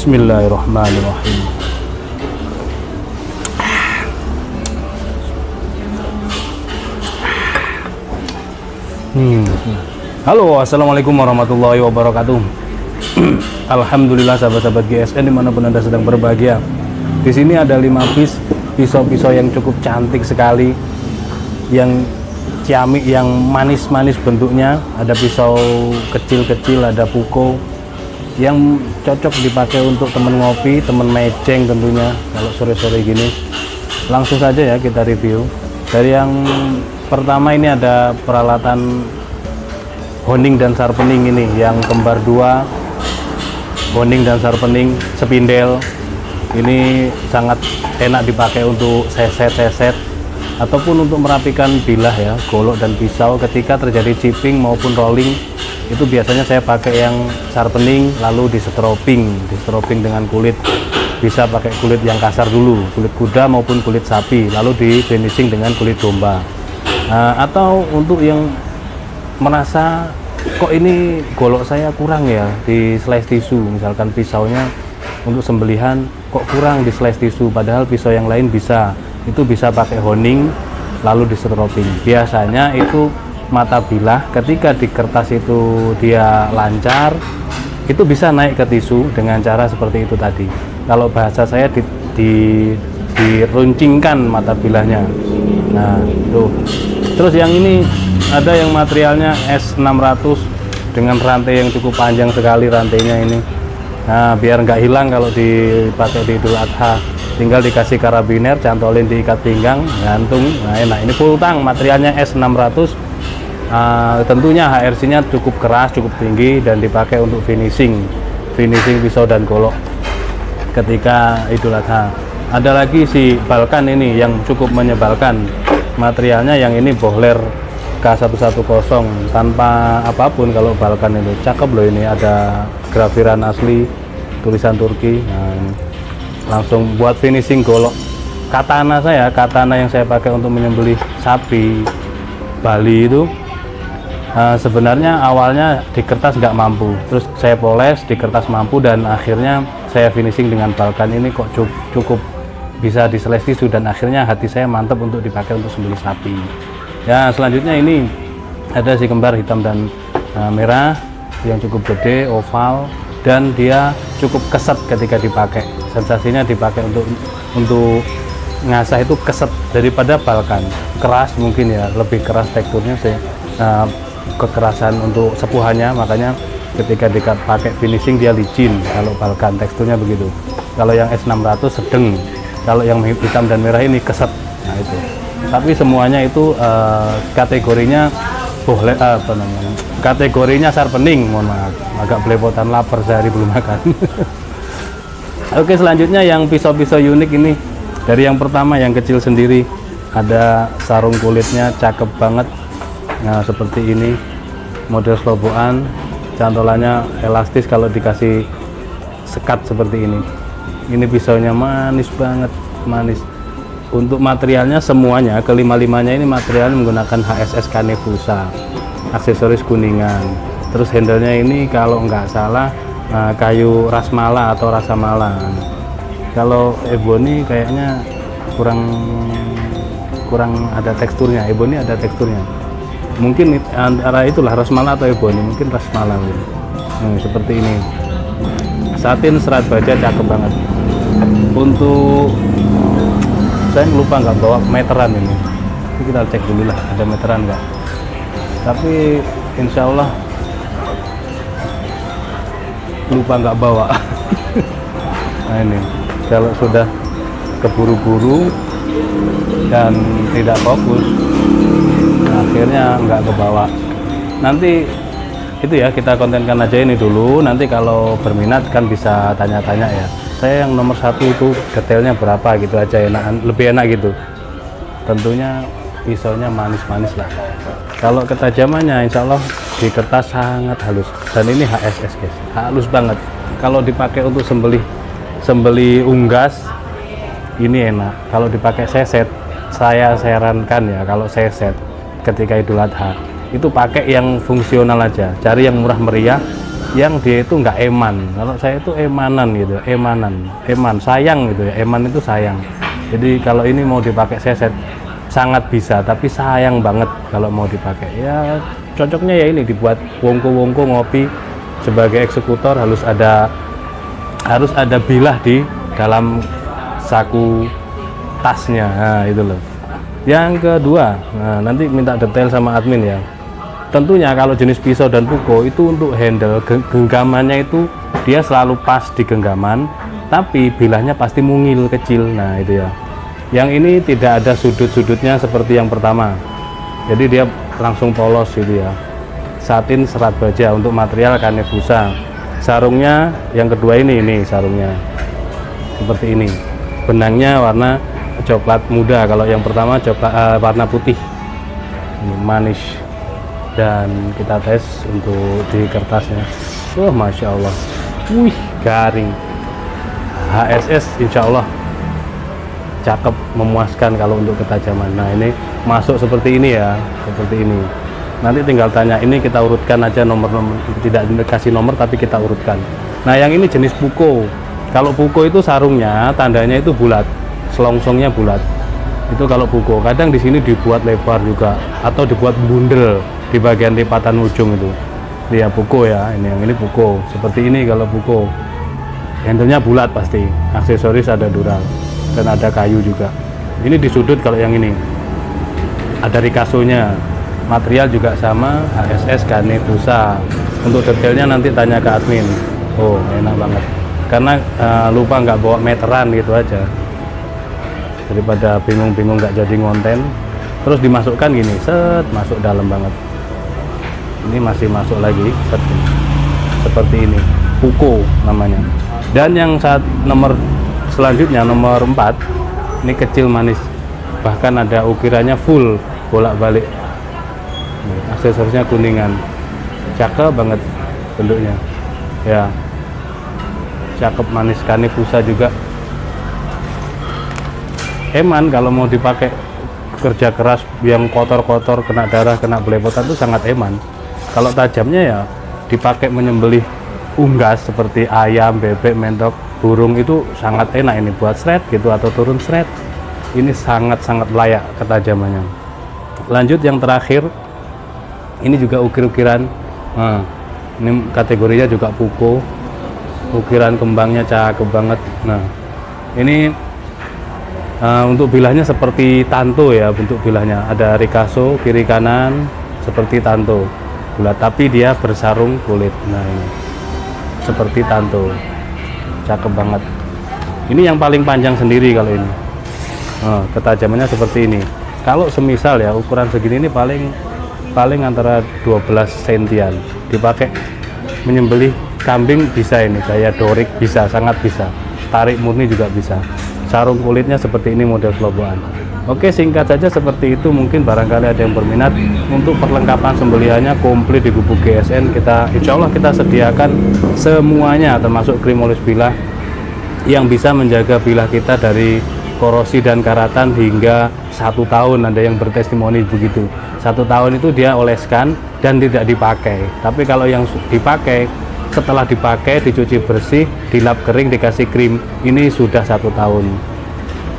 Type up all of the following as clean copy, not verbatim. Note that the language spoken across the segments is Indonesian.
Bismillahirrahmanirrahim. Halo, assalamualaikum warahmatullahi wabarakatuh. Alhamdulillah sahabat-sahabat GSN dimanapun Anda sedang berbahagia. Di sini ada 5 pisau-pisau yang cukup cantik sekali, yang ciamik, yang manis-manis bentuknya. Ada pisau kecil-kecil, ada puko, yang cocok dipakai untuk temen ngopi, temen mejeng tentunya kalau sore-sore gini. Langsung saja ya kita review. Dari yang pertama ini ada peralatan honing dan sharpening, ini yang kembar 2, honing dan sharpening spindle. Ini sangat enak dipakai untuk seset-seset ataupun untuk merapikan bilah ya, golok dan pisau ketika terjadi chipping maupun rolling. Itu biasanya saya pakai yang sharpening lalu di stroping dengan kulit. Bisa pakai kulit yang kasar dulu, kulit kuda maupun kulit sapi, lalu di finishing dengan kulit domba. Atau untuk yang merasa kok ini golok saya kurang ya di slice tisu, misalkan pisaunya untuk sembelihan kok kurang di slice tisu, padahal pisau yang lain bisa, itu bisa pakai honing lalu di stroping. Biasanya itu mata bilah ketika di kertas itu dia lancar, itu bisa naik ke tisu dengan cara seperti itu tadi. Kalau bahasa saya diruncingkan mata bilahnya. Nah tuh. Terus yang ini ada yang materialnya S600 dengan rantai yang cukup panjang sekali rantainya ini. Nah biar nggak hilang kalau dipakai di Idul Adha, tinggal dikasih karabiner, cantolin diikat pinggang, gantung. Nah enak, ini full tang, materialnya S600. Tentunya HRC-nya cukup keras, cukup tinggi, dan dipakai untuk finishing pisau dan golok ketika Idul Adha. Ada lagi si balkan ini yang cukup menyebalkan, materialnya yang ini bohler K110 tanpa apapun. Kalau balkan itu cakep loh, ini ada grafiran asli, tulisan Turki. Nah, langsung buat finishing golok. Katana yang saya pakai untuk menyembelih sapi Bali itu sebenarnya awalnya di kertas nggak mampu, terus saya poles di kertas mampu, dan akhirnya saya finishing dengan balkan ini kok cukup bisa di slice tisu, dan akhirnya hati saya mantap untuk dipakai untuk sembelih sapi. Ya selanjutnya ini ada si kembar hitam dan merah yang cukup gede, oval, dan dia cukup keset ketika dipakai. Sensasinya dipakai untuk ngasah itu keset daripada balkan. Keras mungkin ya, lebih keras teksturnya sih. Kekerasan untuk sepuhannya, makanya ketika dipakai finishing dia licin. Kalau balkan teksturnya begitu. Kalau yang S600 sedeng, kalau yang hitam dan merah ini keset. Nah itu. Tapi semuanya itu kategorinya boleh kategorinya sharpening. Mohon maaf, agak belepotan, lapar sehari belum makan. Oke, selanjutnya yang pisau-pisau unik ini. Dari yang pertama yang kecil sendiri, ada sarung kulitnya cakep banget. Nah seperti ini, model sloboan, cantolannya elastis kalau dikasih sekat seperti ini. Ini pisaunya manis banget, manis. Untuk materialnya semuanya, kelima-limanya ini materialnya menggunakan HSS Kanefusa, aksesoris kuningan. Terus handlenya ini kalau nggak salah kayu rasmala atau rasamala. Kalau ebony kayaknya kurang ada teksturnya. Ebony ada teksturnya. Mungkin antara itulah rasmala atau ebony, mungkin rasmala. Seperti ini. Satin serat baja cakep banget. Untuk saya lupa nggak bawa meteran ini kita cek dulu lah, ada meteran nggak, tapi insya Allah lupa nggak bawa. Nah ini kalau sudah keburu-buru dan tidak fokus, akhirnya nggak kebawa. Nanti itu ya, kita kontenkan aja ini dulu, nanti kalau berminat kan bisa tanya-tanya ya. Saya yang nomor 1 itu detailnya berapa gitu aja, lebih enak gitu. Tentunya pisaunya manis-manis lah. Kalau ketajamannya insya Allah di kertas sangat halus, dan ini HSS guys, halus banget. Kalau dipakai untuk sembelih unggas ini enak. Kalau dipakai seset, saya sarankan ya, kalau seset ketika Idul Adha itu pakai yang fungsional aja, cari yang murah meriah yang dia itu nggak eman. Kalau saya itu emanan gitu, eman sayang gitu ya. Eman itu sayang. Jadi kalau ini mau dipakai seset sangat bisa, tapi sayang banget kalau mau dipakai. Ya cocoknya ya ini dibuat wongko-wongko ngopi sebagai eksekutor, harus ada bilah di dalam saku tasnya. Nah, itu loh. Yang kedua, nah, nanti minta detail sama admin ya. Tentunya kalau jenis pisau dan puko itu untuk handle genggamannya itu dia selalu pas di genggaman, tapi bilahnya pasti mungil kecil. Nah itu ya. Yang ini tidak ada sudut-sudutnya seperti yang pertama. Jadi dia langsung polos gitu ya. Satin serat baja untuk material Kanefusa. Sarungnya yang kedua ini sarungnya seperti ini. Benangnya warna coklat muda. Kalau yang pertama coklat warna putih. Ini manis. Dan kita tes untuk di kertasnya. Wah, masya Allah, wih garing. HSS insya Allah cakep, memuaskan kalau untuk ketajaman. Nah ini masuk seperti ini ya, seperti ini. Nanti tinggal tanya, ini kita urutkan aja nomor-nomor, tidak dikasih nomor tapi kita urutkan. Nah yang ini jenis puko. Kalau puko itu sarungnya tandanya itu bulat, selongsongnya bulat. Itu kalau puko. Kadang di sini dibuat lebar juga atau dibuat bundel di bagian lipatan ujung itu. Dia puko ya, yang ini puko. Seperti ini kalau puko. Handlenya bulat pasti. Aksesoris ada dural dan ada kayu juga. Ini di sudut kalau yang ini. Ada rikasonya. Material juga sama, HSS Kanefusa. Untuk detailnya nanti tanya ke admin. Oh, enak banget. Karena lupa nggak bawa meteran gitu aja. Daripada bingung-bingung nggak jadi ngonten. Terus dimasukkan gini, set, masuk dalam banget. Ini masih masuk lagi, set, seperti ini, puko namanya. Dan yang nomor selanjutnya, nomor 4, ini kecil manis, bahkan ada ukirannya full bolak-balik. Aksesorisnya kuningan, cakep banget bentuknya, ya, cakep manis. Kanefusa juga. Eman kalau mau dipakai kerja keras yang kotor-kotor, kena darah, kena belepotan itu sangat eman. Kalau tajamnya ya dipakai menyembelih unggas seperti ayam, bebek, mentok, burung itu sangat enak ini buat shred gitu atau turun shred. Ini sangat-sangat layak ketajamannya. Lanjut yang terakhir, ini juga ukir-ukiran. Nah, ini kategorinya juga puko. Ukiran kembangnya cakep banget. Nah, ini untuk bilahnya seperti tanto ya, bentuk bilahnya ada rikaso kiri kanan seperti tanto bulat, tapi dia bersarung kulit. Nah ini seperti tanto, cakep banget. Ini yang paling panjang sendiri kalau ini. Ketajamannya seperti ini. Kalau semisal ya ukuran segini ini paling antara 12 sentian. Dipakai menyembelih kambing bisa, ini kayak dorik bisa, sangat bisa. Tarik murni juga bisa. Sarung kulitnya seperti ini model kelobokan. Oke, singkat saja seperti itu. Mungkin barangkali ada yang berminat. Untuk perlengkapan sembelihannya komplit di Gubuk GSN. Insya Allah kita sediakan semuanya, termasuk krim oles bilah yang bisa menjaga bilah kita dari korosi dan karatan hingga 1 tahun. Ada yang bertestimoni begitu. 1 tahun itu dia oleskan dan tidak dipakai. Tapi kalau yang dipakai, setelah dipakai, dicuci bersih, dilap kering, dikasih krim, ini sudah 1 tahun.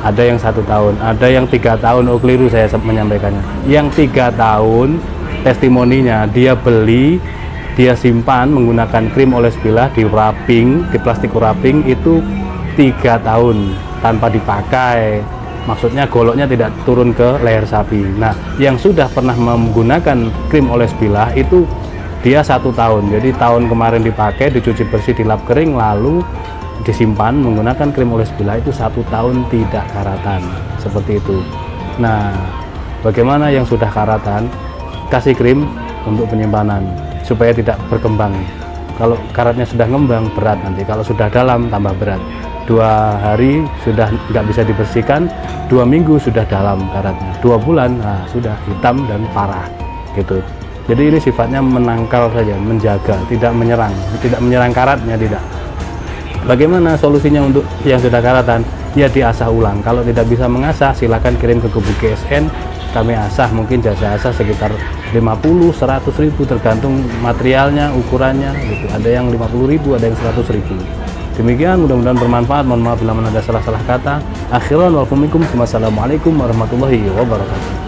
Ada yang 1 tahun, ada yang 3 tahun. Oh keliru saya menyampaikannya. Yang 3 tahun testimoninya, dia beli, dia simpan menggunakan krim oles bilah di wrapping, di plastik wrapping itu 3 tahun tanpa dipakai. Maksudnya goloknya tidak turun ke leher sapi. Nah, yang sudah pernah menggunakan krim oles bilah itu dia 1 tahun. Jadi tahun kemarin dipakai, dicuci bersih, dilap kering, lalu disimpan menggunakan krim oles bilah itu 1 tahun tidak karatan, seperti itu. Nah, bagaimana yang sudah karatan? Kasih krim untuk penyimpanan supaya tidak berkembang. Kalau karatnya sudah ngembang, berat nanti. Kalau sudah dalam, tambah berat. 2 hari sudah nggak bisa dibersihkan, 2 minggu sudah dalam karatnya, 2 bulan, nah sudah hitam dan parah gitu. Jadi ini sifatnya menangkal saja, menjaga, tidak menyerang karatnya, tidak. Bagaimana solusinya untuk yang sudah karatan? Ya diasah ulang. Kalau tidak bisa mengasah, silakan kirim ke Gubuk GSN. Kami asah, mungkin jasa asah sekitar 50, 100 ribu tergantung materialnya, ukurannya gitu. Ada yang 50 ribu, ada yang 100 ribu. Demikian, mudah-mudahan bermanfaat. Mohon maaf bila ada salah-salah kata. Akhiran wal minkum. Wassalamualaikum warahmatullahi wabarakatuh.